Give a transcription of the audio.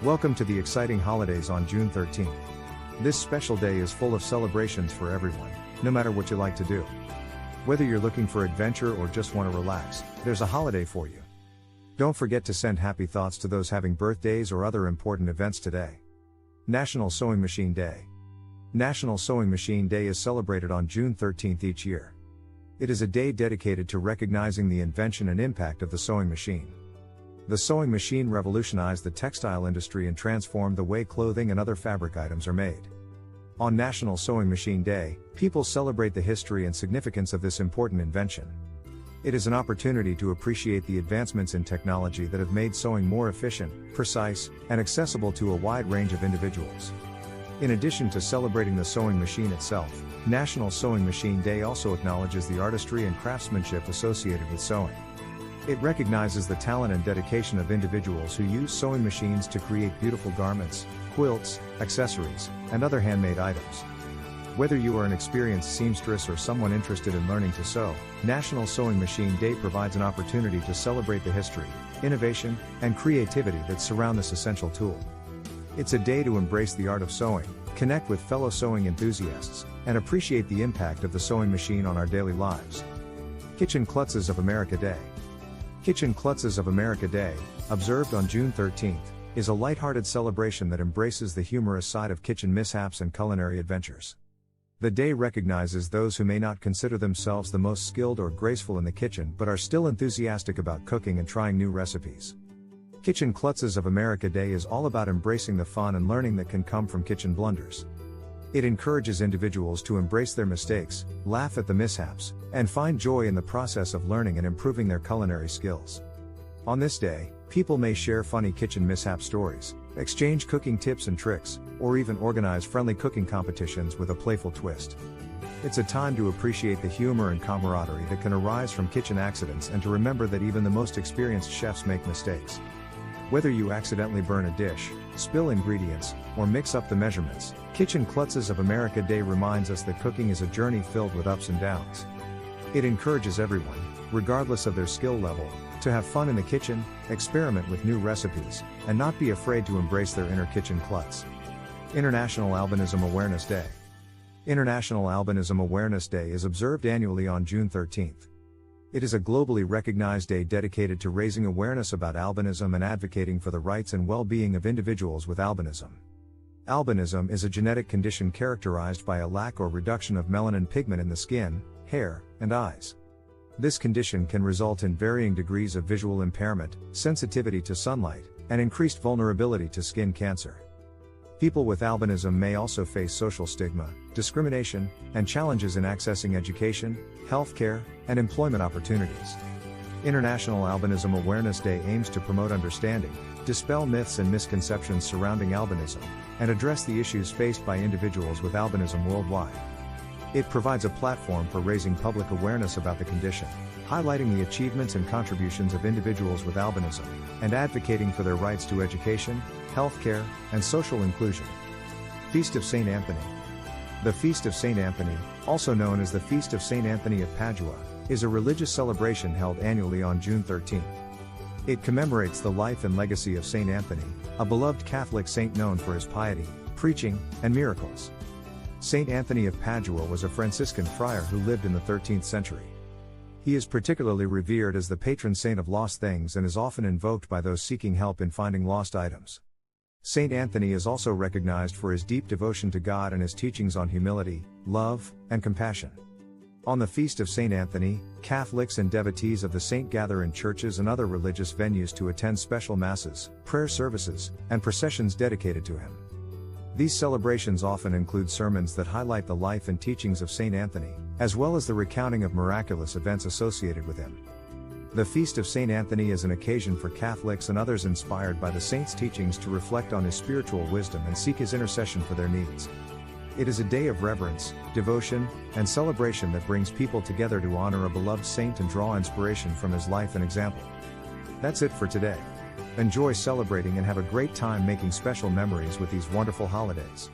Welcome to the exciting holidays on June 13th. This special day is full of celebrations for everyone, no matter what you like to do. Whether you're looking for adventure or just want to relax, there's a holiday for you. Don't forget to send happy thoughts to those having birthdays or other important events today. National Sewing Machine Day. National Sewing Machine Day is celebrated on June 13th each year. It is a day dedicated to recognizing the invention and impact of the sewing machine. The sewing machine revolutionized the textile industry and transformed the way clothing and other fabric items are made. On National Sewing Machine Day, people celebrate the history and significance of this important invention. It is an opportunity to appreciate the advancements in technology that have made sewing more efficient, precise, and accessible to a wide range of individuals. In addition to celebrating the sewing machine itself, National Sewing Machine Day also acknowledges the artistry and craftsmanship associated with sewing. It recognizes the talent and dedication of individuals who use sewing machines to create beautiful garments, quilts, accessories, and other handmade items. Whether you are an experienced seamstress or someone interested in learning to sew, National Sewing Machine Day provides an opportunity to celebrate the history, innovation, and creativity that surround this essential tool. It's a day to embrace the art of sewing, connect with fellow sewing enthusiasts, and appreciate the impact of the sewing machine on our daily lives. Kitchen Klutzes of America Day. Kitchen Klutzes of America Day, observed on June 13th, is a lighthearted celebration that embraces the humorous side of kitchen mishaps and culinary adventures. The day recognizes those who may not consider themselves the most skilled or graceful in the kitchen but are still enthusiastic about cooking and trying new recipes. Kitchen Klutzes of America Day is all about embracing the fun and learning that can come from kitchen blunders. It encourages individuals to embrace their mistakes, laugh at the mishaps, and find joy in the process of learning and improving their culinary skills. On this day, people may share funny kitchen mishap stories, exchange cooking tips and tricks, or even organize friendly cooking competitions with a playful twist. It's a time to appreciate the humor and camaraderie that can arise from kitchen accidents and to remember that even the most experienced chefs make mistakes. Whether you accidentally burn a dish, spill ingredients, or mix up the measurements, Kitchen Klutzes of America Day reminds us that cooking is a journey filled with ups and downs. It encourages everyone, regardless of their skill level, to have fun in the kitchen, experiment with new recipes, and not be afraid to embrace their inner kitchen klutz. International Albinism Awareness Day. International Albinism Awareness Day is observed annually on June 13th. It is a globally recognized day dedicated to raising awareness about albinism and advocating for the rights and well-being of individuals with albinism. Albinism is a genetic condition characterized by a lack or reduction of melanin pigment in the skin, hair, and eyes. This condition can result in varying degrees of visual impairment, sensitivity to sunlight, and increased vulnerability to skin cancer. People with albinism may also face social stigma, discrimination, and challenges in accessing education, healthcare, and employment opportunities. International Albinism Awareness Day aims to promote understanding, dispel myths and misconceptions surrounding albinism, and address the issues faced by individuals with albinism worldwide. It provides a platform for raising public awareness about the condition, highlighting the achievements and contributions of individuals with albinism, and advocating for their rights to education, healthcare, and social inclusion. Feast of St. Anthony. The Feast of St. Anthony, also known as the Feast of St. Anthony of Padua, is a religious celebration held annually on June 13th. It commemorates the life and legacy of St. Anthony, a beloved Catholic saint known for his piety, preaching, and miracles. St. Anthony of Padua was a Franciscan friar who lived in the 13th century. He is particularly revered as the patron saint of lost things and is often invoked by those seeking help in finding lost items. St. Anthony is also recognized for his deep devotion to God and his teachings on humility, love, and compassion. On the Feast of St. Anthony, Catholics and devotees of the saint gather in churches and other religious venues to attend special masses, prayer services, and processions dedicated to him. These celebrations often include sermons that highlight the life and teachings of St. Anthony, as well as the recounting of miraculous events associated with him. The Feast of St. Anthony is an occasion for Catholics and others inspired by the saint's teachings to reflect on his spiritual wisdom and seek his intercession for their needs. It is a day of reverence, devotion, and celebration that brings people together to honor a beloved saint and draw inspiration from his life and example. That's it for today. Enjoy celebrating and have a great time making special memories with these wonderful holidays.